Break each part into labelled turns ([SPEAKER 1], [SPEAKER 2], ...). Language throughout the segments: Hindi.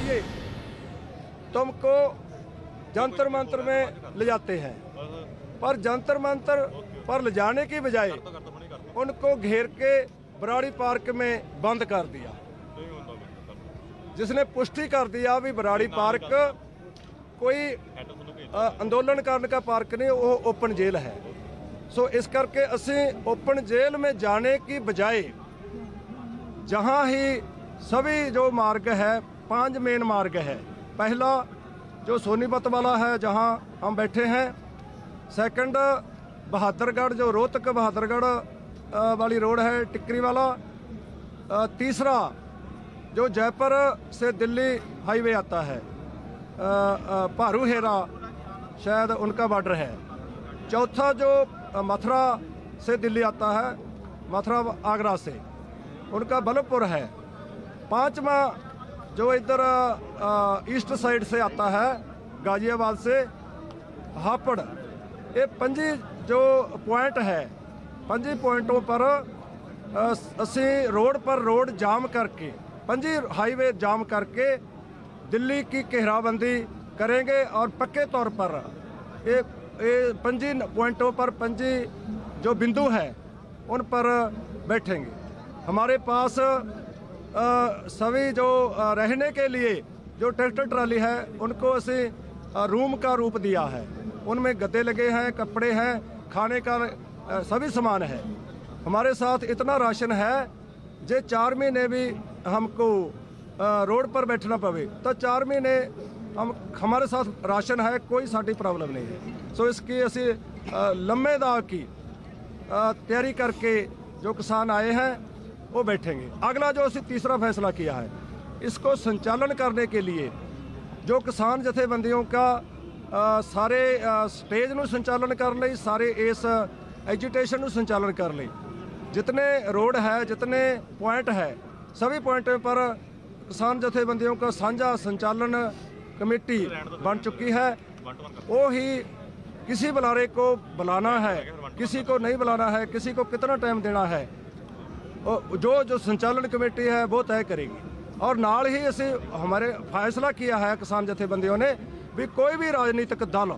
[SPEAKER 1] चाहिए, तुमको जंतर मंतर में ले जाते हैं। पर जंतर मंतर पर ले जाने की बजाय उनको घेर के बराड़ी पार्क में बंद कर दिया, जिसने पुष्टि कर दिया भी बराड़ी पार्क कोई अंदोलन करने का पार्क नहीं, वो ओपन जेल है। सो इस करके असी ओपन जेल में जाने की बजाय जहाँ ही सभी जो मार्ग है, 5 मेन मार्ग है। पहला जो सोनीपत वाला है जहाँ हम बैठे हैं, सेकंड बहादुरगढ़ जो रोहतक बहादुरगढ़ वाली रोड है टिक्करी वाला, तीसरा जो जयपुर से दिल्ली हाईवे आता है, भारू हेरा शायद उनका बॉर्डर है, चौथा जो मथुरा से दिल्ली आता है, मथुरा आगरा से उनका बल्लभपुर है, पांचवा जो इधर ईस्ट साइड से आता है गाजियाबाद से हापड़। ये 5 जो पॉइंट है, 5 पॉइंटों पर असी रोड पर रोड जाम करके, 5 हाईवे जाम करके दिल्ली की घेराबंदी करेंगे और पक्के तौर पर ये 5 पॉइंटों पर 5 जो बिंदु है उन पर बैठेंगे। हमारे पास सभी जो रहने के लिए जो ट्रैक्टर ट्राली है उनको असी रूम का रूप दिया है, उनमें गद्दे लगे हैं, कपड़े हैं, खाने का सभी सामान है। हमारे साथ इतना राशन है जे 4 महीने भी हमको रोड पर बैठना पवे तो 4 महीने हमारे साथ राशन है, कोई साड़ी प्रॉब्लम नहीं है। सो इसकी असी लंबे दाव की तैयारी करके जो किसान आए हैं वो बैठेंगे। अगला जो असी तीसरा फैसला किया है, इसको संचालन करने के लिए जो किसान जथेबंदियों का सारे स्टेज ਨੂੰ संचालन कर ਲਈ, सारे इस एजिटेशन ਨੂੰ संचालन कर ਲਈ, जितने रोड है, जितने पॉइंट है, सभी पॉइंटों पर किसान जथेबंदियों का साझा संचालन कमेटी बन चुकी है। वो ही किसी बुलारे को बुलाना है, किसी को नहीं बुलाना है, किसी को कितना टाइम देना है, जो संचालन कमेटी है वो तय करेगी। और नाल ही असी हमारे फैसला किया है किसान जथेबंदियों ने भी कोई भी राजनीतिक दल,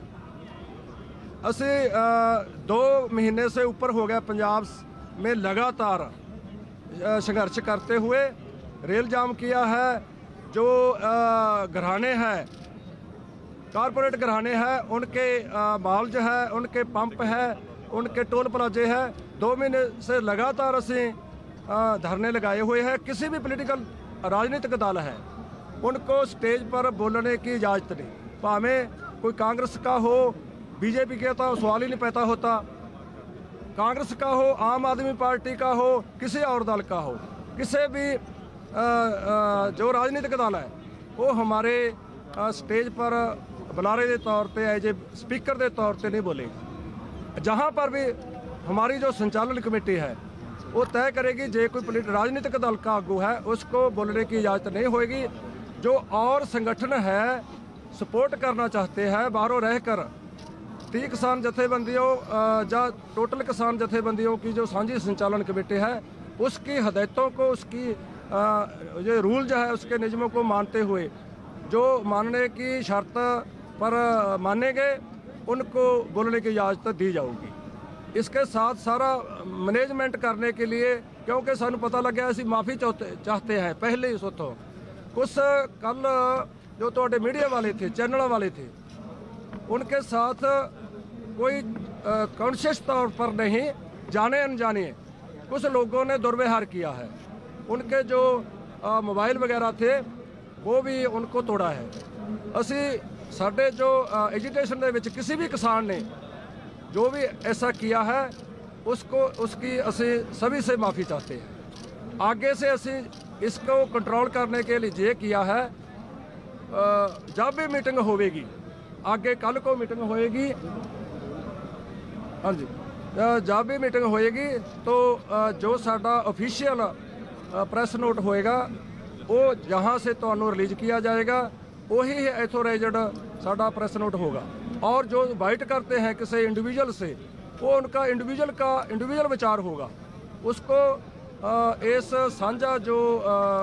[SPEAKER 1] असी 2 महीने से ऊपर हो गया पंजाब में लगातार संघर्ष करते हुए रेल जाम किया है। जो घराने हैं, कारपोरेट घराने हैं, उनके माल जो है, उनके पंप है, उनके टोल प्लाजे है, 2 महीने से लगातार असी धरने लगाए हुए हैं। किसी भी पॉलिटिकल राजनीतिक दल है उनको स्टेज पर बोलने की इजाज़त नहीं, भावें कोई कांग्रेस का हो, बीजेपी का तो सवाल ही नहीं पैदा होता, कांग्रेस का हो, आम आदमी पार्टी का हो, किसी और दल का हो, किसी भी जो राजनीतिक दल है वो हमारे स्टेज पर बुलारे के तौर पे एज ए स्पीकर के तौर पे नहीं बोलेगा। जहाँ पर भी हमारी जो संचालन कमेटी है वो तय करेगी, जे कोई राजनीतिक दल का आगू है उसको बोलने की इजाज़त नहीं होगी। जो और संगठन है सपोर्ट करना चाहते हैं बाहरों रहकर, 30 किसान जथेबंदियों या टोटल किसान जथेबंदियों की जो साझी संचालन कमेटी है उसकी हदायतों को, उसकी जो रूल जो है उसके नियमों को मानते हुए जो मानने की शर्त पर मानेंगे उनको बोलने की इजाज़त दी जाएगी। इसके साथ सारा मैनेजमेंट करने के लिए, क्योंकि सानू पता लग गया असी माफ़ी चाहते हैं पहले ही सोथों कुछ कल जो थोड़े मीडिया वाले थे, चैनल वाले थे, उनके साथ कोई कॉन्शियस तौर पर नहीं, जाने अनजाने कुछ लोगों ने दुर्व्यवहार किया है। उनके जो मोबाइल वगैरह थे वो भी उनको तोड़ा है। असी साढ़े जो एजुटेशन दे विच किसी भी किसान ने जो भी ऐसा किया है उसकी असी सभी से माफ़ी चाहते हैं। आगे से असी इसको कंट्रोल करने के लिए ये किया है, जब भी मीटिंग होगी, आगे कल को मीटिंग होएगी, हाँ जी, जब भी मीटिंग होएगी तो जो साडा ऑफिशियल प्रेस नोट होएगा वो जहाँ से तो रिलीज किया जाएगा, वही एथोराइज्ड साडा प्रेस नोट होगा। और जो बाइट करते हैं किसी इंडिविजुअल से, वो उनका इंडिविजुअल विचार होगा, उसको इस साझा जो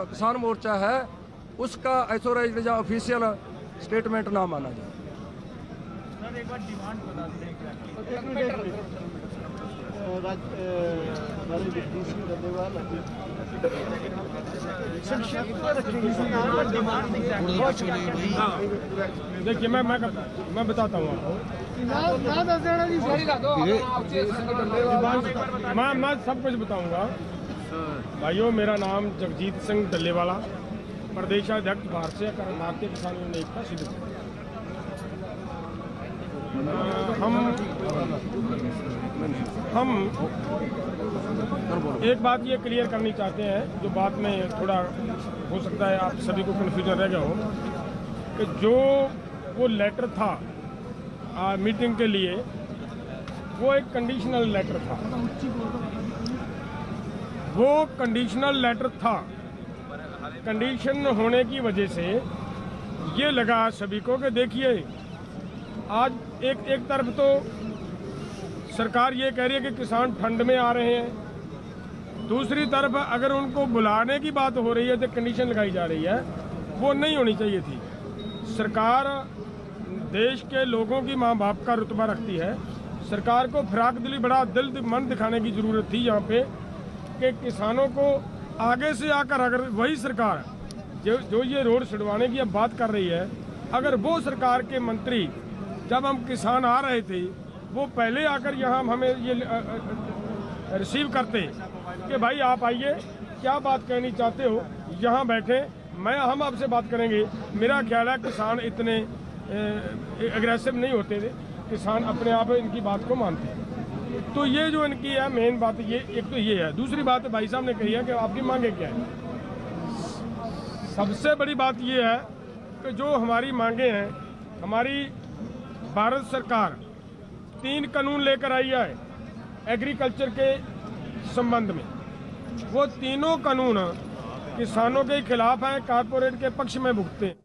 [SPEAKER 1] किसान मोर्चा है उसका ऑथोराइज्ड या ऑफिशियल स्टेटमेंट ना माना जाए।
[SPEAKER 2] सर एक बार डिमांड बता दें।
[SPEAKER 3] देखिए मैं बताता हूँ आपको, मैं सब कुछ बताऊंगा। भाइयों, मेरा नाम जगजीत सिंह डल्लेवाला, प्रदेशाध्यक्ष भारतीय किसान यूनियन एकता सिद्धू। हम एक बात ये क्लियर करनी चाहते हैं, जो बात में थोड़ा हो सकता है आप सभी को कन्फ्यूजन रह गया हो, कि जो वो लेटर था मीटिंग के लिए, वो एक कंडीशनल लेटर था। वो कंडीशनल लेटर था। कंडीशन होने की वजह से ये लगा सभी को कि देखिए, आज एक तरफ तो सरकार ये कह रही है कि किसान ठंड में आ रहे हैं, दूसरी तरफ अगर उनको बुलाने की बात हो रही है तो कंडीशन लगाई जा रही है, वो नहीं होनी चाहिए थी। सरकार देश के लोगों की माँ बाप का रुतबा रखती है। सरकार को फिराक दिली बड़ा दिल मन दिखाने की ज़रूरत थी यहाँ पे, कि किसानों को आगे से आकर, अगर वही सरकार जो ये रोड छिड़वाने की अब बात कर रही है, अगर वो सरकार के मंत्री जब हम किसान आ रहे थे वो पहले आकर यहाँ हमें ये रिसीव करते कि भाई आप आइए, क्या बात कहनी चाहते हो, यहाँ बैठे, हम आपसे बात करेंगे। मेरा ख्याल है किसान इतने एग्रेसिव नहीं होते थे, किसान अपने आप इनकी बात को मानते हैं। तो ये जो इनकी है मेन बात, ये एक तो ये है। दूसरी बात भाई साहब ने कही है कि आपकी मांगे क्या है। सबसे बड़ी बात ये है कि जो हमारी मांगे हैं, हमारी भारत सरकार 3 कानून लेकर आई है एग्रीकल्चर के संबंध में। वो तीनों कानून किसानों के खिलाफ हैं, कारपोरेट के पक्ष में भुगते हैं।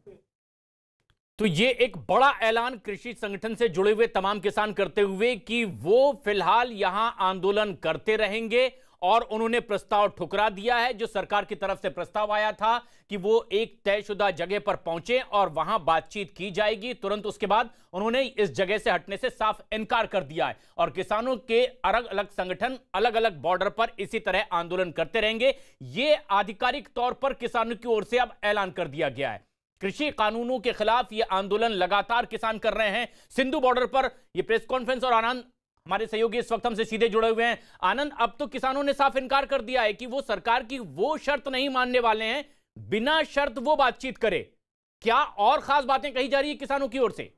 [SPEAKER 4] तो ये एक बड़ा ऐलान कृषि संगठन से जुड़े हुए तमाम किसान करते हुए कि वो फिलहाल यहां आंदोलन करते रहेंगे, और उन्होंने प्रस्ताव ठुकरा दिया है जो सरकार की तरफ से प्रस्ताव आया था कि वो एक तयशुदा जगह पर पहुंचे और वहां बातचीत की जाएगी। तुरंत उसके बाद उन्होंने इस जगह से हटने से साफ इनकार कर दिया है, और किसानों के अलग अलग संगठन अलग अलग बॉर्डर पर इसी तरह आंदोलन करते रहेंगे। ये आधिकारिक तौर पर किसानों की ओर से अब ऐलान कर दिया गया है। कृषि कानूनों के खिलाफ ये आंदोलन लगातार किसान कर रहे हैं। सिंधु बॉर्डर पर ये प्रेस कॉन्फ्रेंस, और आनंद हमारे सहयोगी इस वक्त हमसे सीधे जुड़े हुए हैं। आनंद, अब तो किसानों ने साफ इनकार कर दिया है कि वो सरकार की वो शर्त नहीं मानने वाले हैं, बिना शर्त वो बातचीत करे। क्या और खास बातें कही जा रही है किसानों की ओर से?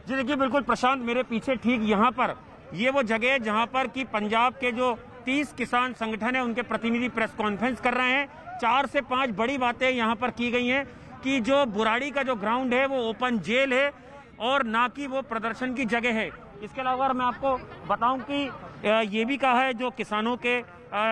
[SPEAKER 5] जी देखिए, बिल्कुल प्रशांत, मेरे पीछे ठीक यहाँ पर ये वो जगह है जहाँ पर कि पंजाब के जो 30 किसान संगठन है उनके प्रतिनिधि प्रेस कॉन्फ्रेंस कर रहे हैं। 4 से 5 बड़ी बातें यहाँ पर की गई हैं कि जो बुराड़ी का जो ग्राउंड है वो ओपन जेल है और ना कि वो प्रदर्शन की जगह है। इसके अलावा मैं आपको बताऊं कि ये भी कहा है जो किसानों के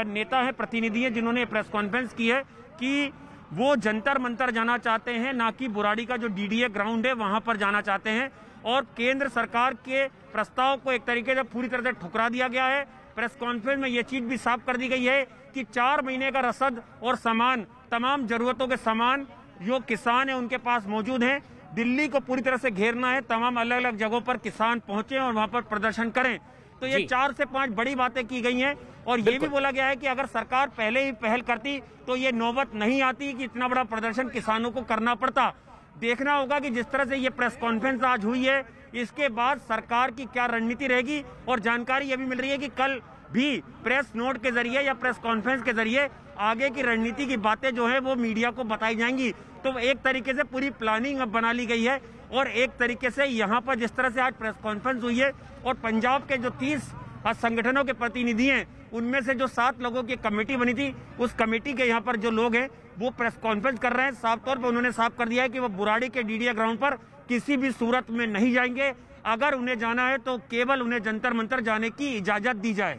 [SPEAKER 5] नेता हैं, प्रतिनिधि हैं, जिन्होंने प्रेस कॉन्फ्रेंस की है कि वो जंतर मंतर जाना चाहते हैं, ना कि बुराड़ी का जो डीडीए ग्राउंड है वहां पर जाना चाहते हैं। और केंद्र सरकार के प्रस्ताव को एक तरीके से पूरी तरह से ठुकरा दिया गया है। प्रेस कॉन्फ्रेंस में ये चीज भी साफ कर दी गई है कि 4 महीने का रसद और सामान, तमाम जरूरतों के सामान जो किसान है उनके पास मौजूद हैं। दिल्ली को पूरी तरह से घेरना है, तमाम अलग अलग जगहों पर किसान पहुंचे और वहां पर प्रदर्शन करें। तो ये 4 से 5 बड़ी बातें की गई हैं। और ये भी बोला गया है कि अगर सरकार पहले ही पहल करती तो ये नौबत नहीं आती कि इतना बड़ा प्रदर्शन किसानों को करना पड़ता। देखना होगा कि जिस तरह से ये प्रेस कॉन्फ्रेंस आज हुई है, इसके बाद सरकार की क्या रणनीति रहेगी। और जानकारी ये भी मिल रही है कि कल भी प्रेस नोट के जरिए या प्रेस कॉन्फ्रेंस के जरिए आगे की रणनीति की बातें जो है वो मीडिया को बताई जाएंगी। तो एक तरीके से पूरी प्लानिंग अब बना ली गई है। और एक तरीके से यहाँ पर जिस तरह से आज प्रेस कॉन्फ्रेंस हुई है और पंजाब के जो 30 संगठनों के प्रतिनिधि हैं, उनमें से जो 7 लोगों की कमेटी बनी थी, उस कमेटी के यहाँ पर जो लोग हैं वो प्रेस कॉन्फ्रेंस कर रहे हैं। साफ तौर पर उन्होंने साफ कर दिया है कि वो बुराड़ी के डीडीए ग्राउंड पर किसी भी सूरत में नहीं जाएंगे। अगर उन्हें जाना है तो केवल उन्हें जंतर मंतर जाने की इजाजत दी जाए।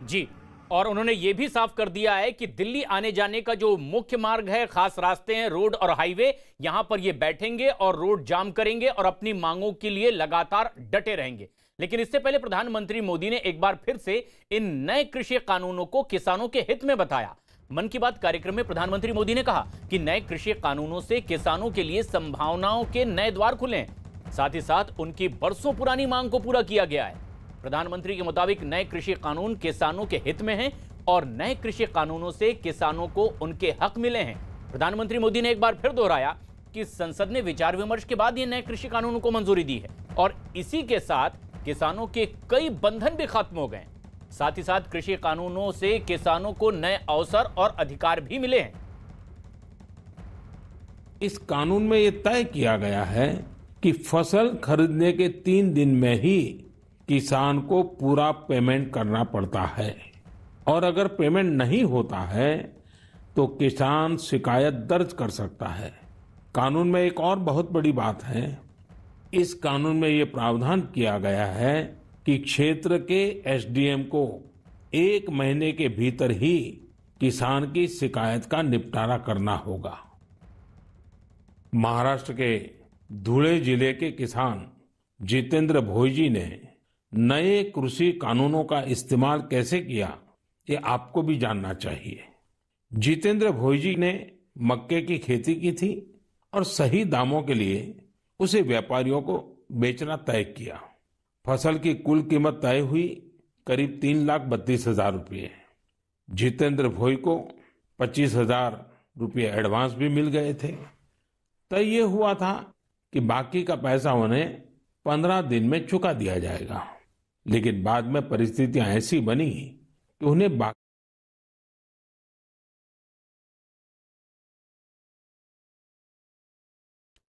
[SPEAKER 4] जी, और उन्होंने ये भी साफ कर दिया है कि दिल्ली आने जाने का जो मुख्य मार्ग है, खास रास्ते हैं, रोड और हाईवे, यहां पर ये बैठेंगे और रोड जाम करेंगे और अपनी मांगों के लिए लगातार डटे रहेंगे। लेकिन इससे पहले प्रधानमंत्री मोदी ने एक बार फिर से इन नए कृषि कानूनों को किसानों के हित में बताया। मन की बात कार्यक्रम में प्रधानमंत्री मोदी ने कहा कि नए कृषि कानूनों से किसानों के लिए संभावनाओं के नए द्वार खुले हैं। साथ ही साथ उनकी बरसों पुरानी मांग को पूरा किया गया है। प्रधानमंत्री के मुताबिक नए कृषि कानून किसानों के हित में हैं और नए कृषि कानूनों से किसानों को उनके हक मिले हैं। प्रधानमंत्री मोदी ने एक बार फिर दोहराया कि संसद ने विचार विमर्श के बाद ये नए कृषि कानूनों को मंजूरी दी है और इसी के साथ किसानों के कई बंधन भी खत्म हो गए। साथ ही साथ कृषि कानूनों से किसानों को नए अवसर और अधिकार भी मिले हैं।
[SPEAKER 6] इस कानून में यह तय किया गया है कि फसल खरीदने के 3 दिन में ही किसान को पूरा पेमेंट करना पड़ता है और अगर पेमेंट नहीं होता है तो किसान शिकायत दर्ज कर सकता है। कानून में एक और बहुत बड़ी बात है, इस कानून में ये प्रावधान किया गया है कि क्षेत्र के एसडीएम को 1 महीने के भीतर ही किसान की शिकायत का निपटारा करना होगा। महाराष्ट्र के धुले जिले के किसान जितेंद्र भोईजी ने नए कृषि कानूनों का इस्तेमाल कैसे किया, ये आपको भी जानना चाहिए। जितेंद्र भोईजी ने मक्के की खेती की थी और सही दामों के लिए उसे व्यापारियों को बेचना तय किया। फसल की कुल कीमत तय हुई करीब 3,32,000 रुपये। जितेंद्र भोई को 25,000 रुपये एडवांस भी मिल गए थे। तय ये हुआ था कि बाकी का पैसा उन्हें 15 दिन में चुका दिया जाएगा, लेकिन बाद में परिस्थितियां ऐसी बनी कि उन्हें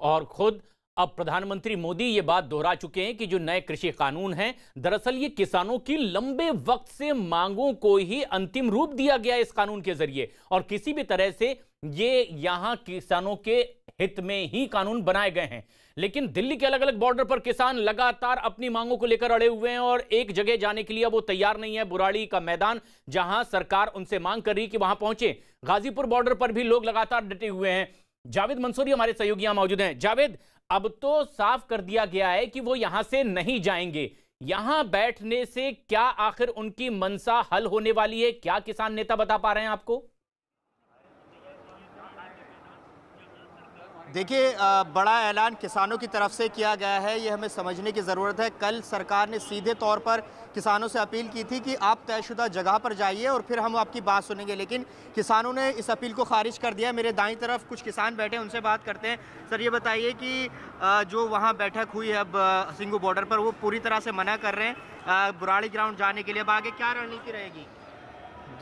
[SPEAKER 4] और खुद अब प्रधानमंत्री मोदी ये बात दोहरा चुके हैं कि जो नए कृषि कानून हैं, दरअसल ये किसानों की लंबे वक्त से मांगों को ही अंतिम रूप दिया गया इस कानून के जरिए और किसी भी तरह से ये यहां किसानों के हित में ही कानून बनाए गए हैं। लेकिन दिल्ली के अलग अलग बॉर्डर पर किसान लगातार अपनी मांगों को लेकर अड़े हुए हैं और एक जगह जाने के लिए वो तैयार नहीं है। बुराड़ी का मैदान, जहां सरकार उनसे मांग कर रही है कि वहां पहुंचे। गाजीपुर बॉर्डर पर भी लोग लगातार डटे हुए हैं। जावेद मंसूरी हमारे सहयोगी यहां मौजूद हैं। जावेद, अब तो साफ कर दिया गया है कि वो यहां से नहीं जाएंगे। यहां बैठने से क्या आखिर उनकी मनसा हल होने वाली है? क्या किसान नेता बता पा रहे हैं आपको?
[SPEAKER 7] देखिए, बड़ा ऐलान किसानों की तरफ से किया गया है, ये हमें समझने की ज़रूरत है। कल सरकार ने सीधे तौर पर किसानों से अपील की थी कि आप तयशुदा जगह पर जाइए और फिर हम आपकी बात सुनेंगे, लेकिन किसानों ने इस अपील को खारिज कर दिया। मेरे दाईं तरफ कुछ किसान बैठे हैं, उनसे बात करते हैं। सर, ये बताइए कि जो वहाँ बैठक हुई है अब सिंगू बॉर्डर पर, वो पूरी तरह से मना कर रहे हैं बुराड़ी ग्राउंड जाने के लिए। अब आगे क्या रणनीति रहेगी?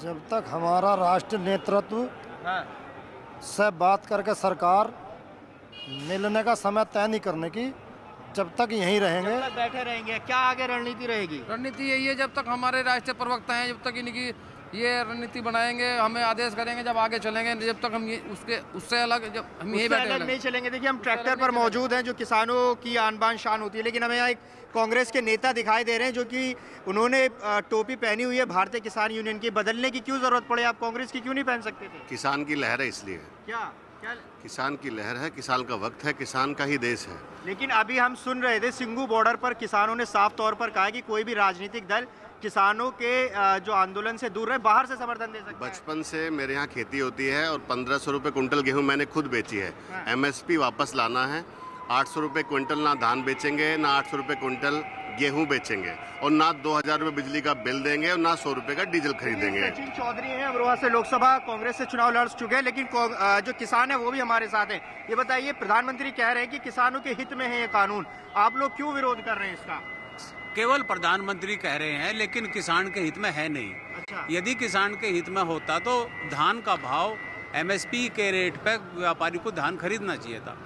[SPEAKER 8] जब तक हमारा राष्ट्रीय नेतृत्व से बात करके सरकार मिलने का समय तय नहीं करने की, जब तक यहीं रहेंगे,
[SPEAKER 7] जब तक बैठे रहेंगे। क्या आगे रणनीति रहेगी?
[SPEAKER 9] रणनीति यही है, जब तक हमारे राष्ट्रीय प्रवक्ता हैं, जब तक इनकी ये रणनीति बनाएंगे, हमें आदेश करेंगे, जब आगे चलेंगे। जब तक हम ये उससे अलग, जब हम यही बैठे अलग
[SPEAKER 7] नहीं चलेंगे। देखिए, हम ट्रैक्टर पर मौजूद हैं, जो किसानों की आन बान शान होती है, लेकिन हमें यहाँ एक कांग्रेस के नेता दिखाई दे रहे हैं जो कि उन्होंने टोपी पहनी हुई है भारतीय किसान यूनियन की। बदलने की क्यों जरूरत पड़े? आप कांग्रेस की क्यों नहीं पहन सकते थे?
[SPEAKER 10] किसान की लहर है, इसलिए।
[SPEAKER 7] क्या
[SPEAKER 10] किसान की लहर है, किसान का वक्त है, किसान का ही देश है।
[SPEAKER 7] लेकिन अभी हम सुन रहे थे सिंगू बॉर्डर पर किसानों ने साफ तौर पर कहा कि कोई भी राजनीतिक दल किसानों के जो आंदोलन से दूर रहे, बाहर से समर्थन दे सकता है।
[SPEAKER 10] बचपन से मेरे यहाँ खेती होती है और 1500 रुपये कुंटल गेहूँ मैंने खुद बेची है। MSP वापस लाना है। 800 रुपये क्विंटल ना धान बेचेंगे, ना 800 रुपये क्विंटल गेहूं बेचेंगे और ना 2000 रुपये बिजली का बिल देंगे और ना 100 रुपये का डीजल खरीदेंगे।
[SPEAKER 7] सचिन चौधरी हैं, अमरोहा से लोकसभा कांग्रेस से चुनाव लड़ चुके हैं, लेकिन जो किसान है वो भी हमारे साथ हैं। ये बताइए, प्रधानमंत्री कह रहे हैं कि किसानों के हित में है ये कानून, आप लोग क्यों विरोध कर रहे हैं इसका?
[SPEAKER 11] केवल प्रधानमंत्री कह रहे हैं, लेकिन किसान के हित में है नहीं।
[SPEAKER 7] अच्छा।
[SPEAKER 11] यदि किसान के हित में होता तो धान का भाव MSP के रेट पे व्यापारी को धान खरीदना चाहिए था।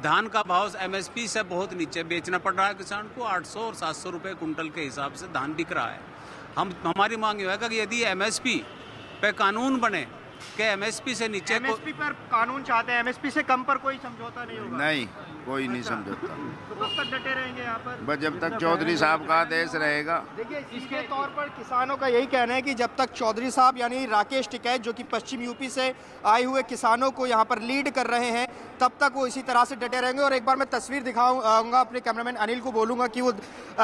[SPEAKER 11] धान का भाव MSP से बहुत नीचे बेचना पड़ रहा है किसान को। 800 और 700 रुपये कुंटल के हिसाब से धान बिक रहा है। हमारी मांग ये है कि यदि MSP पे कानून बने कि MSP से नीचे
[SPEAKER 7] MSP पर कानून चाहते हैं, MSP से कम पर कोई समझौता नहीं होगा?
[SPEAKER 12] नहीं, कोई नहीं समझौता।
[SPEAKER 7] तो कब तक डटे रहेंगे यहाँ पर?
[SPEAKER 12] बस जब तक चौधरी साहब का आदेश रहेगा।
[SPEAKER 7] देखिए, इसके तौर पर किसानों का यही कहना है कि जब तक चौधरी साहब यानी राकेश टिकैत, जो कि पश्चिम यूपी से आए हुए किसानों को यहाँ पर लीड कर रहे हैं, तब तक वो इसी तरह से डटे रहेंगे। और एक बार मैं तस्वीर दिखाऊंगा, अपने कैमरामैन अनिल को बोलूंगा कि वो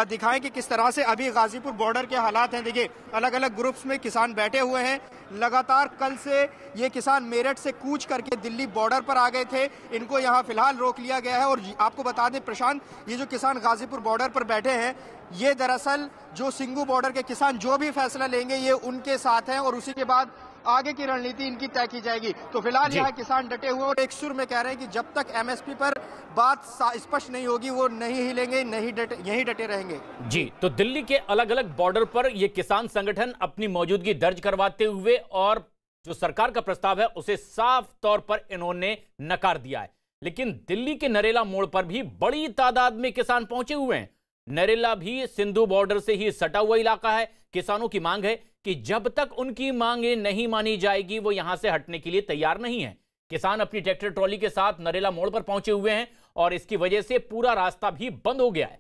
[SPEAKER 7] दिखाएं कि किस तरह से अभी गाजीपुर बॉर्डर के हालात हैं। देखिए, अलग अलग ग्रुप्स में किसान बैठे हुए हैं। लगातार कल से ये किसान मेरठ से कूच करके दिल्ली बॉर्डर पर आ गए थे, इनको यहाँ फिलहाल रोक लिया गया है। और आपको बता दें प्रशांत, ये जो किसान गाजीपुर बॉर्डर पर बैठे हैं, ये दरअसल जो सिंगू बॉर्डर के किसान जो भी फैसला लेंगे ये उनके साथ हैं और उसी के बाद आगे की रणनीति इनकी तय की जाएगी। तो फिलहाल यहाँ किसान डटे हुए और एक सुर में कह रहे हैं कि जब तक एमएसपी पर बात स्पष्ट नहीं होगी वो नहीं हिलेंगे, यहीं डटे रहेंगे।
[SPEAKER 4] जी, तो दिल्ली के अलग अलग बॉर्डर पर ये किसान संगठन अपनी मौजूदगी दर्ज करवाते हुए और जो सरकार का प्रस्ताव है उसे साफ तौर पर इन्होंने नकार दिया है। लेकिन दिल्ली के नरेला मोड़ पर भी बड़ी तादाद में किसान पहुंचे हुए हैं। नरेला भी सिंधु बॉर्डर से ही सटा हुआ इलाका है। किसानों की मांग है कि जब तक उनकी मांगें नहीं मानी जाएगी वो यहां से हटने के लिए तैयार नहीं है। किसान अपनी ट्रैक्टर ट्रॉली के साथ नरेला मोड़ पर पहुंचे हुए हैं और इसकी वजह से पूरा रास्ता भी बंद हो गया है।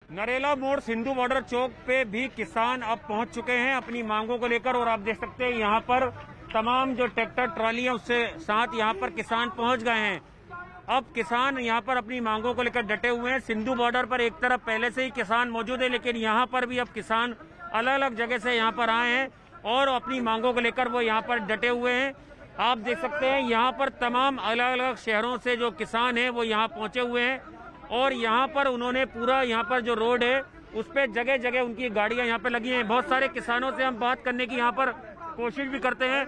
[SPEAKER 5] नरेला मोड़ सिंधु बॉर्डर चौक पे भी किसान अब पहुंच चुके हैं अपनी मांगों को लेकर और आप देख सकते हैं यहाँ पर तमाम जो ट्रैक्टर ट्रॉली है उससे साथ यहाँ पर किसान पहुंच गए हैं। अब किसान यहाँ पर अपनी मांगों को लेकर डटे हुए हैं। सिंधु बॉर्डर पर एक तरफ पहले से ही किसान मौजूद है, लेकिन यहाँ पर भी अब किसान अलग अलग जगह से यहाँ पर आए हैं और अपनी मांगों को लेकर वो यहाँ पर डटे हुए हैं। आप देख सकते हैं यहाँ पर तमाम अलग अलग शहरों से जो किसान हैं वो यहाँ पहुँचे हुए हैं और यहाँ पर उन्होंने पूरा यहाँ पर जो रोड है उस पर जगह जगह उनकी गाड़ियाँ यहाँ पर लगी हैं। बहुत सारे किसानों से हम बात करने की यहाँ पर कोशिश भी करते हैं।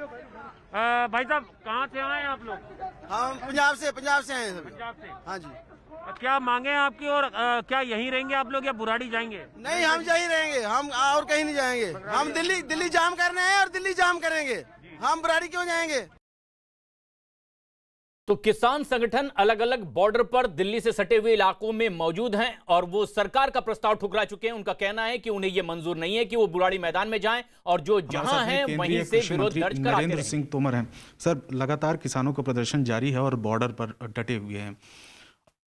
[SPEAKER 5] भाई साहब, कहाँ से आए हैं आप लोग?
[SPEAKER 13] हम पंजाब से आए हैं।
[SPEAKER 5] पंजाब से?
[SPEAKER 13] हाँ जी।
[SPEAKER 5] क्या मांगे हैं आपकी और क्या यहीं रहेंगे आप लोग या बुराड़ी जाएंगे?
[SPEAKER 13] नहीं, हम यहीं रहेंगे, हम और कहीं नहीं जाएंगे। हम दिल्ली जाम करने हैं और दिल्ली जाम करेंगे, हम बुराड़ी क्यों जाएंगे?
[SPEAKER 4] तो किसान संगठन अलग अलग बॉर्डर पर दिल्ली से सटे हुए इलाकों में मौजूद हैं और वो सरकार का प्रस्ताव ठुकरा चुके हैं। उनका कहना है कि उन्हें यह मंजूर नहीं है कि वो बुराड़ी मैदान में जाएं और जो जहां है वहीं से विरोध दर्ज कराते
[SPEAKER 14] नरेंद्र सिंह तोमर हैं। सर, लगातार किसानों का प्रदर्शन जारी है और बॉर्डर पर डटे हुए हैं।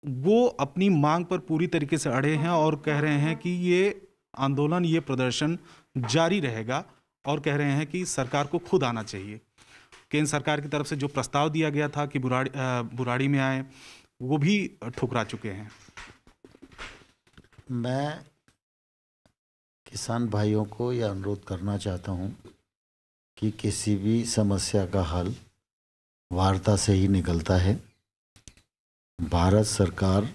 [SPEAKER 14] वो अपनी मांग पर पूरी तरीके से अड़े हैं और कह रहे हैं कि ये आंदोलन, ये प्रदर्शन जारी रहेगा और कह रहे हैं कि सरकार को खुद आना चाहिए। केंद्र सरकार की तरफ से जो प्रस्ताव दिया गया था कि बुराड़ी में आए, वो भी ठुकरा चुके हैं।
[SPEAKER 15] मैं किसान भाइयों को यह अनुरोध करना चाहता हूं कि किसी भी समस्या का हल वार्ता से ही निकलता है। भारत सरकार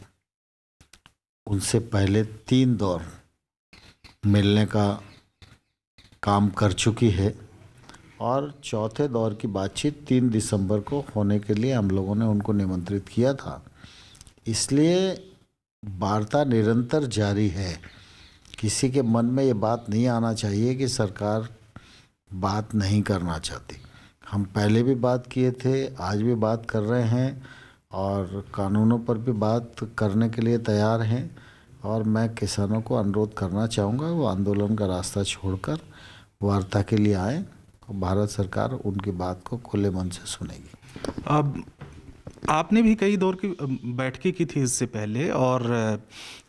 [SPEAKER 15] उनसे पहले 3 दौर मिलने का काम कर चुकी है और चौथे दौर की बातचीत 3 दिसंबर को होने के लिए हम लोगों ने उनको निमंत्रित किया था। इसलिए वार्ता निरंतर जारी है। किसी के मन में ये बात नहीं आना चाहिए कि सरकार बात नहीं करना चाहती। हम पहले भी बात किए थे, आज भी बात कर रहे हैं और कानूनों पर भी बात करने के लिए तैयार हैं। और मैं किसानों को अनुरोध करना चाहूँगा वो आंदोलन का रास्ता छोड़कर वार्ता के लिए आए। भारत सरकार उनकी बात को खुले मन से सुनेगी।
[SPEAKER 14] अब आपने भी कई दौर की बैठकें की थी इससे पहले और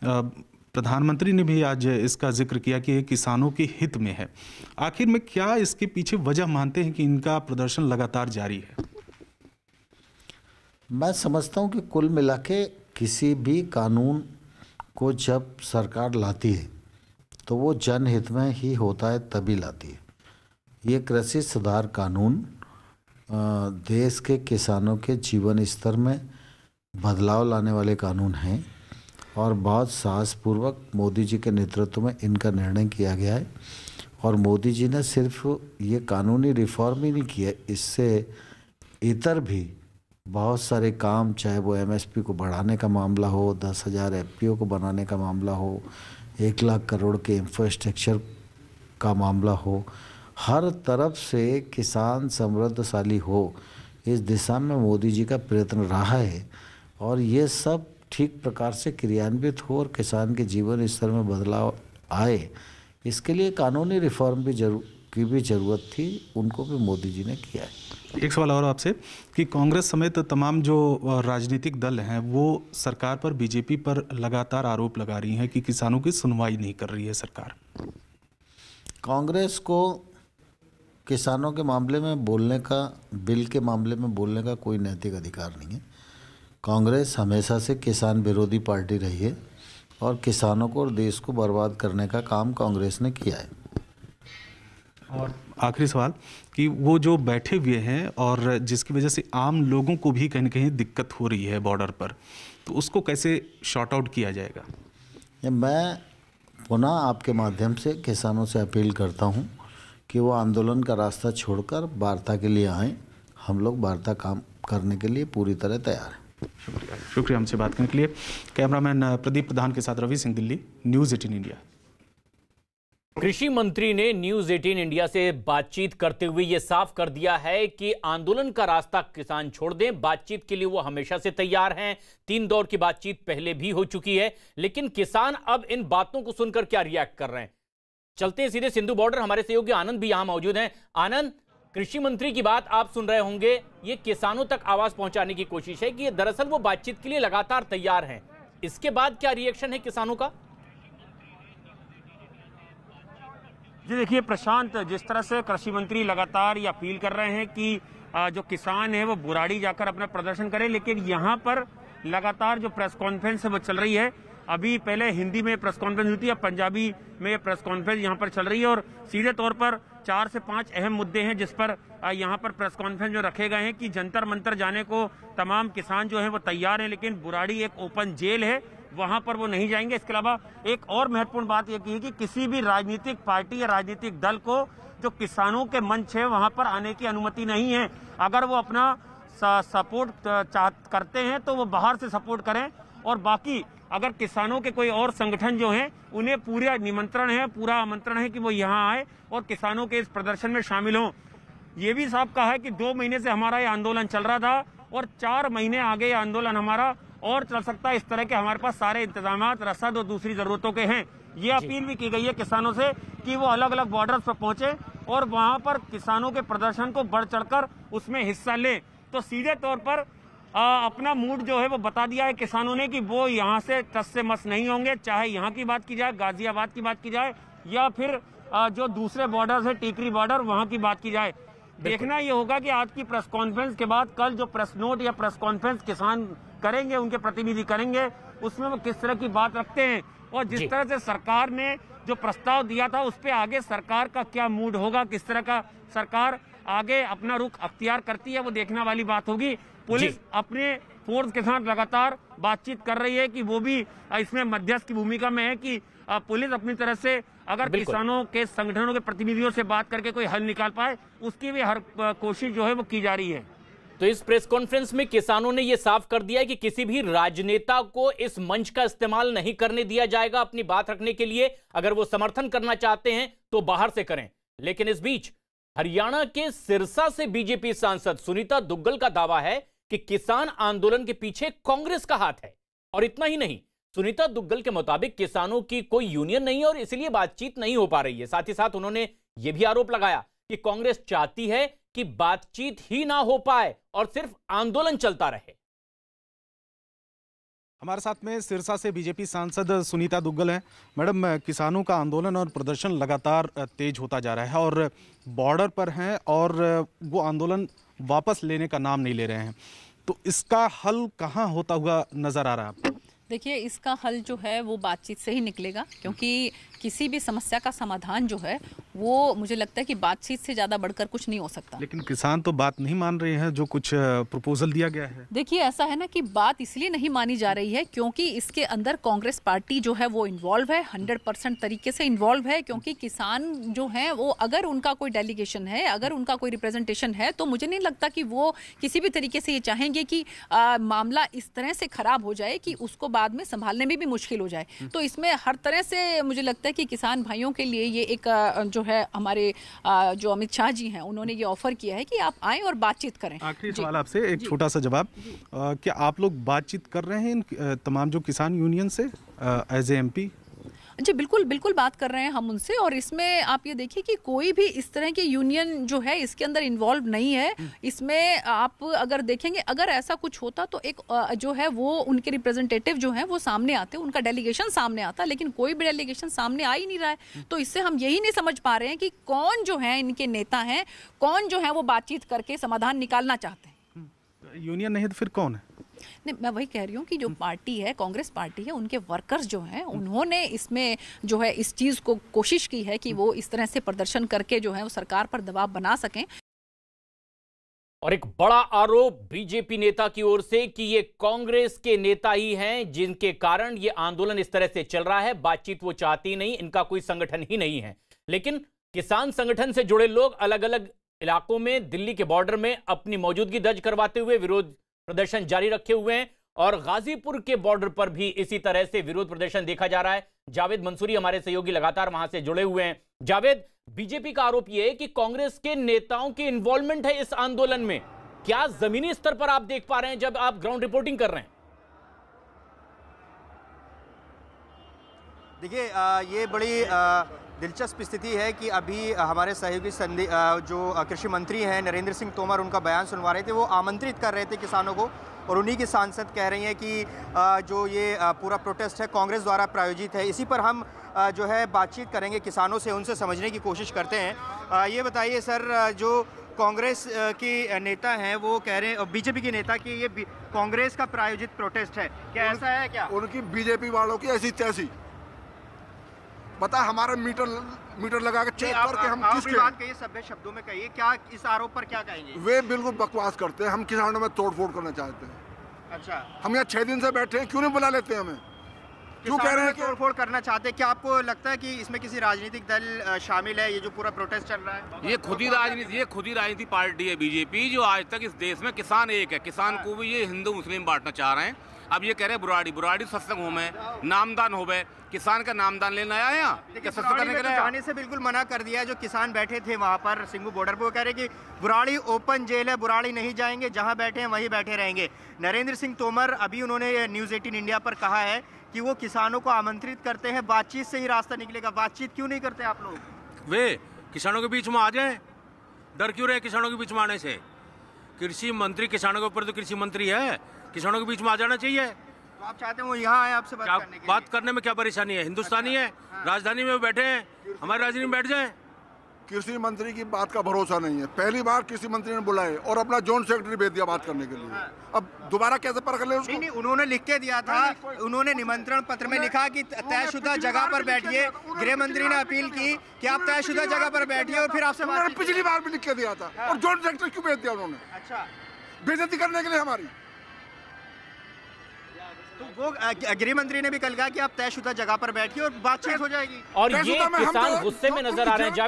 [SPEAKER 14] प्रधानमंत्री ने भी आज इसका जिक्र किया कि ये किसानों के हित में है। आखिर में क्या इसके पीछे वजह मानते हैं कि इनका प्रदर्शन लगातार जारी है?
[SPEAKER 15] मैं समझता हूँ कि कुल मिला के किसी भी कानून को जब सरकार लाती है तो वो जनहित में ही होता है, तभी लाती है। ये कृषि सुधार कानून देश के किसानों के जीवन स्तर में बदलाव लाने वाले कानून हैं और बहुत साहसपूर्वक मोदी जी के नेतृत्व में इनका निर्णय किया गया है। और मोदी जी ने सिर्फ ये कानूनी रिफॉर्म ही नहीं किया, इससे इतर भी बहुत सारे काम, चाहे वो एमएसपी को बढ़ाने का मामला हो, 10,000 एफपीओ को बनाने का मामला हो, 1 लाख करोड़ के इंफ्रास्ट्रक्चर का मामला हो, हर तरफ से किसान समृद्धशाली हो, इस दिशा में मोदी जी का प्रयत्न रहा है। और ये सब ठीक प्रकार से क्रियान्वित हो और किसान के जीवन स्तर में बदलाव आए, इसके लिए कानूनी रिफॉर्म की भी ज़रूरत थी, उनको भी मोदी जी ने किया है।
[SPEAKER 14] एक सवाल और आपसे कि कांग्रेस समेत तमाम जो राजनीतिक दल हैं वो सरकार पर, बीजेपी पर लगातार आरोप लगा रही हैं कि किसानों की सुनवाई नहीं कर रही है सरकार।
[SPEAKER 15] कांग्रेस को किसानों के मामले में बोलने का, बिल के मामले में बोलने का कोई नैतिक अधिकार नहीं है। कांग्रेस हमेशा से किसान विरोधी पार्टी रही है और किसानों को और देश को बर्बाद करने का काम कांग्रेस ने किया है।
[SPEAKER 14] और आखिरी सवाल कि वो जो बैठे हुए हैं और जिसकी वजह से आम लोगों को भी कहीं ना कहीं दिक्कत हो रही है बॉर्डर पर, तो उसको कैसे शॉर्ट आउट किया जाएगा?
[SPEAKER 15] मैं पुनः आपके माध्यम से किसानों से अपील करता हूं कि वो आंदोलन का रास्ता छोड़कर वार्ता के लिए आएँ। हम लोग वार्ता काम करने के लिए पूरी तरह तैयार हैं।
[SPEAKER 14] शुक्रिया हमसे बात करने के लिए। कैमरामैन प्रदीप प्रधान के साथ रवि सिंह, दिल्ली, न्यूज़ 18 इंडिया।
[SPEAKER 4] कृषि मंत्री ने न्यूज 18 इंडिया से बातचीत करते हुए यह साफ कर दिया है कि आंदोलन का रास्ता किसान छोड़ दें। बातचीत के लिए वो हमेशा से तैयार हैं। 3 दौर की बातचीत पहले भी हो चुकी है, लेकिन किसान अब इन बातों को सुनकर क्या रिएक्ट कर रहे हैं, चलते हैं सीधे सिंधु बॉर्डर। हमारे सहयोगी आनंद भी यहां मौजूद हैं। आनंद, कृषि मंत्री की बात आप सुन रहे होंगे, ये किसानों तक आवाज पहुंचाने की कोशिश है कि दरअसल वो बातचीत के लिए लगातार तैयार हैं। इसके बाद क्या रिएक्शन है किसानों का?
[SPEAKER 5] जी देखिए प्रशांत, जिस तरह से कृषि मंत्री लगातार ये अपील कर रहे हैं कि जो किसान है वो बुराड़ी जाकर अपना प्रदर्शन करें, लेकिन यहाँ पर लगातार जो प्रेस कॉन्फ्रेंस है वो चल रही है। अभी पहले हिंदी में प्रेस कॉन्फ्रेंस हुई थी, अब पंजाबी में प्रेस कॉन्फ्रेंस यहाँ पर चल रही है और सीधे तौर पर 4 से 5 अहम मुद्दे हैं जिस पर यहाँ पर प्रेस कॉन्फ्रेंस जो रखे गए हैं कि जंतर मंतर जाने को तमाम किसान जो है वो तैयार हैं, लेकिन बुराड़ी एक ओपन जेल है, वहां पर वो नहीं जाएंगे। इसके अलावा एक और महत्वपूर्ण बात यह की है कि किसी भी राजनीतिक पार्टी या राजनीतिक दल को जो किसानों के मंच है वहां पर आने की अनुमति नहीं है। अगर वो अपना सपोर्ट करते हैं तो वो बाहर से सपोर्ट करें, और बाकी अगर किसानों के कोई और संगठन जो हैं उन्हें पूरा निमंत्रण है, पूरा आमंत्रण है कि वो यहाँ आए और किसानों के इस प्रदर्शन में शामिल हों। ये भी साफ कहा है कि 2 महीने से हमारा ये आंदोलन चल रहा था और 4 महीने आगे ये आंदोलन हमारा और चल सकता है। इस तरह के हमारे पास सारे इंतजामात, रसद और दूसरी जरूरतों के हैं। ये अपील भी की गई है किसानों से कि वो अलग अलग बॉर्डर्स पर पहुंचे और वहां पर किसानों के प्रदर्शन को बढ़ चढ़कर उसमें हिस्सा लें। तो सीधे तौर पर अपना मूड जो है वो बता दिया है किसानों ने कि वो यहाँ से टस से मस नहीं होंगे, चाहे यहाँ की बात की जाए, गाजियाबाद की बात की जाए या फिर जो दूसरे बॉर्डर है टीकरी बॉर्डर, वहाँ की बात की जाए। देखना ये होगा कि आज की प्रेस कॉन्फ्रेंस के बाद कल जो प्रेस नोट या प्रेस कॉन्फ्रेंस किसान करेंगे, उनके प्रतिनिधि करेंगे, उसमें वो किस तरह की बात रखते हैं और जिस तरह से सरकार ने जो प्रस्ताव दिया था उस पर आगे सरकार का क्या मूड होगा, किस तरह का सरकार आगे अपना रुख अख्तियार करती है, वो देखने वाली बात होगी। पुलिस अपने फोर्स के साथ लगातार बातचीत कर रही है कि वो भी इसमें मध्यस्थ की भूमिका में है कि पुलिस अपनी तरह से अगर किसानों के संगठनों के प्रतिनिधियों से बात करके कोई हल निकाल पाए, उसकी भी हर कोशिश जो है वो की जा रही है।
[SPEAKER 4] तो इस प्रेस कॉन्फ्रेंस में किसानों ने यह साफ कर दिया है कि किसी भी राजनेता को इस मंच का इस्तेमाल नहीं करने दिया जाएगा अपनी बात रखने के लिए। अगर वो समर्थन करना चाहते हैं तो बाहर से करें। लेकिन इस बीच हरियाणा के सिरसा से बीजेपी सांसद सुनीता दुग्गल का दावा है कि किसान आंदोलन के पीछे कांग्रेस का हाथ है। और इतना ही नहीं, सुनीता दुग्गल के मुताबिक किसानों की कोई यूनियन नहीं है और इसलिए बातचीत नहीं हो पा रही है। साथ ही साथ उन्होंने यह भी आरोप लगाया कि कांग्रेस चाहती है कि बातचीत ही ना हो पाए और सिर्फ आंदोलन चलता रहे।
[SPEAKER 14] हमारे साथ में सिरसा से बीजेपी सांसद सुनीता दुग्गल हैं। मैडम, किसानों का आंदोलन और प्रदर्शन लगातार तेज होता जा रहा है और बॉर्डर पर हैं और वो आंदोलन वापस लेने का नाम नहीं ले रहे हैं, तो इसका हल कहाँ होता हुआ नजर आ रहा है आपको?
[SPEAKER 16] देखिए, इसका हल जो है वो बातचीत से ही निकलेगा, क्योंकि किसी भी समस्या का समाधान जो है वो मुझे लगता है कि बातचीत से ज़्यादा बढ़कर कुछ नहीं हो सकता।
[SPEAKER 14] लेकिन किसान तो बात नहीं मान रहे हैं, जो कुछ प्रपोजल दिया गया है।
[SPEAKER 16] देखिए, ऐसा है ना कि बात इसलिए नहीं मानी जा रही है क्योंकि इसके अंदर कांग्रेस पार्टी जो है वो इन्वॉल्व है, 100% तरीके से इन्वॉल्व है। क्योंकि किसान जो हैं वो अगर उनका कोई डेलीगेशन है, अगर उनका कोई रिप्रेजेंटेशन है, तो मुझे नहीं लगता कि वो किसी भी तरीके से ये चाहेंगे कि मामला इस तरह से खराब हो जाए कि उसको बाद में संभालने में भी मुश्किल हो जाए। तो इसमें हर तरह से मुझे लगता है कि किसान भाइयों के लिए ये एक जो है हमारे जो अमित शाह जी हैं उन्होंने ये ऑफर किया है कि आप आएं और बातचीत करें।
[SPEAKER 14] आखिरी सवाल आपसे, एक छोटा सा जवाब, क्या आप लोग बातचीत कर रहे हैं इन तमाम जो किसान यूनियन से एज ए एमपी?
[SPEAKER 16] जी बिल्कुल बिल्कुल बात कर रहे हैं हम उनसे, और इसमें आप ये देखिए कि कोई भी इस तरह के यूनियन जो है इसके अंदर इन्वॉल्व नहीं है। इसमें आप अगर देखेंगे, अगर ऐसा कुछ होता तो एक जो है वो उनके रिप्रेजेंटेटिव जो हैं वो सामने आते, उनका डेलीगेशन सामने आता, लेकिन कोई भी डेलीगेशन सामने आ ही नहीं रहा है। तो इससे हम यही नहीं समझ पा रहे हैं कि कौन जो है इनके नेता हैं, कौन जो है वो बातचीत करके समाधान निकालना चाहते हैं।
[SPEAKER 14] यूनियन नहीं तो फिर कौन है?
[SPEAKER 16] नहीं, मैं वही कह रही हूँ कि जो पार्टी है, कांग्रेस पार्टी है, उनके वर्कर्स जो हैं, उन्होंने इसमें जो है इस चीज को कोशिश की है कि वो इस तरह से प्रदर्शन करके जो है वो सरकार पर दबाव बना सकें।
[SPEAKER 4] और एक बड़ा आरोप बीजेपी नेता की ओर से कि ये कांग्रेस के नेता ही हैं जिनके कारण ये आंदोलन इस तरह से चल रहा है। बातचीत वो चाहती नहीं, इनका कोई संगठन ही नहीं है। लेकिन किसान संगठन से जुड़े लोग अलग अलग इलाकों में दिल्ली के बॉर्डर में अपनी मौजूदगी दर्ज करवाते हुए विरोध प्रदर्शन जारी रखे हुए हैं और गाजीपुर के बॉर्डर पर भी इसी तरह से विरोध प्रदर्शन देखा जा रहा है। जावेद मंसूरी हमारे सहयोगी लगातार वहां से जुड़े हुए हैं। जावेद, बीजेपी का आरोप यह है कि कांग्रेस के नेताओं की इन्वॉल्वमेंट है इस आंदोलन में। क्या जमीनी स्तर पर आप देख पा रहे हैं जब आप ग्राउंड रिपोर्टिंग कर रहे हैं?
[SPEAKER 7] देखिए, ये बड़ी दिलचस्प स्थिति है कि अभी हमारे सहयोगी जो कृषि मंत्री हैं नरेंद्र सिंह तोमर, उनका बयान सुनवा रहे थे। वो आमंत्रित कर रहे थे किसानों को और उन्हीं की सांसद कह रही हैं कि जो ये पूरा प्रोटेस्ट है कांग्रेस द्वारा प्रायोजित है। इसी पर हम जो है बातचीत करेंगे किसानों से, उनसे समझने की कोशिश करते हैं। ये बताइए सर, जो कांग्रेस की नेता हैं वो कह रहे हैं, बीजेपी के नेता कि ये कांग्रेस का प्रायोजित प्रोटेस्ट है, क्या ऐसा है क्या?
[SPEAKER 17] उनकी बीजेपी वालों की ऐसी तैसी बता, हमारा मीटर लगा के चेक करके हम किसके
[SPEAKER 7] बात कहिए, सभ्य शब्दों में कहिए, क्या इस आरोप पर क्या कहेंगे?
[SPEAKER 17] वे बिल्कुल बकवास करते हैं। हम किसानों में तोड़फोड़ करना चाहते हैं।
[SPEAKER 7] अच्छा,
[SPEAKER 17] हम यहाँ 6 दिन से बैठे हैं, क्यों नहीं बुला लेते हमें? क्यों कह रहे हैं
[SPEAKER 7] तोड़फोड़ करना चाहते हैं? क्या आपको लगता है कि इसमें किसी राजनीतिक दल शामिल है, ये जो पूरा प्रोटेस्ट चल रहा है?
[SPEAKER 11] ये खुद ही राजनीति पार्टी है बीजेपी, जो आज तक इस देश में किसान एक है। किसान को भी ये हिंदू मुस्लिम बांटना चाह रहे हैं। अब ये कह रहे हैं बुराड़ी सत्संग हो में नामदान हो गए, किसान का नामदान लेना आया यहाँ
[SPEAKER 7] जाने से बिल्कुल मना कर दिया है। जो किसान बैठे थे वहाँ पर सिंगू बॉर्डर पर, वो कह रहे कि बुराड़ी ओपन जेल है, बुराड़ी नहीं जाएंगे, जहाँ बैठे हैं वहीं बैठे रहेंगे। नरेंद्र सिंह तोमर अभी उन्होंने न्यूज़ 18 इंडिया पर कहा है कि वो किसानों को आमंत्रित करते हैं, बातचीत से ही रास्ता निकलेगा। बातचीत क्यों नहीं करते आप लोग?
[SPEAKER 11] वे किसानों के बीच में आ जाए, डर क्यों रहे किसानों के बीच में आने से? कृषि मंत्री किसानों के ऊपर तो कृषि मंत्री है, किसानों के बीच में आ जाना चाहिए।
[SPEAKER 7] तो आप चाहते हैं वो यहाँ आए आपसे
[SPEAKER 11] बात करने में क्या परेशानी है? हिंदुस्तानी है, राजधानी में बैठे हैं, हमारी राजधानी में बैठ जाए।
[SPEAKER 17] कृषि मंत्री की बात का भरोसा नहीं है। पहली बार कृषि मंत्री ने बुलाए और अपना जोन सेक्रेटरी भेज दिया बात करने के लिए। अब दोबारा कैसे परख ले उसको?
[SPEAKER 7] नहीं, उन्होंने लिख के दिया था, उन्होंने निमंत्रण पत्र में लिखा कि तयशुदा जगह पर बैठिए। गृह मंत्री ने अपील की कि आप तयशुदा जगह पर बैठिए और फिर आपसे बात।
[SPEAKER 17] पिछली बार भी लिख के दिया था और जोन सेक्रेटरी क्यों भेज दिया उन्होंने?
[SPEAKER 7] अच्छा,
[SPEAKER 17] बेइज्जती करने के लिए हमारी।
[SPEAKER 7] तो वो गृह मंत्री ने भी कल कहा कि आप तयशुदा जगह पर बैठिए और बातचीत हो जाएगी।
[SPEAKER 4] और ये किसान गुस्से में नजर आ रहे हैं।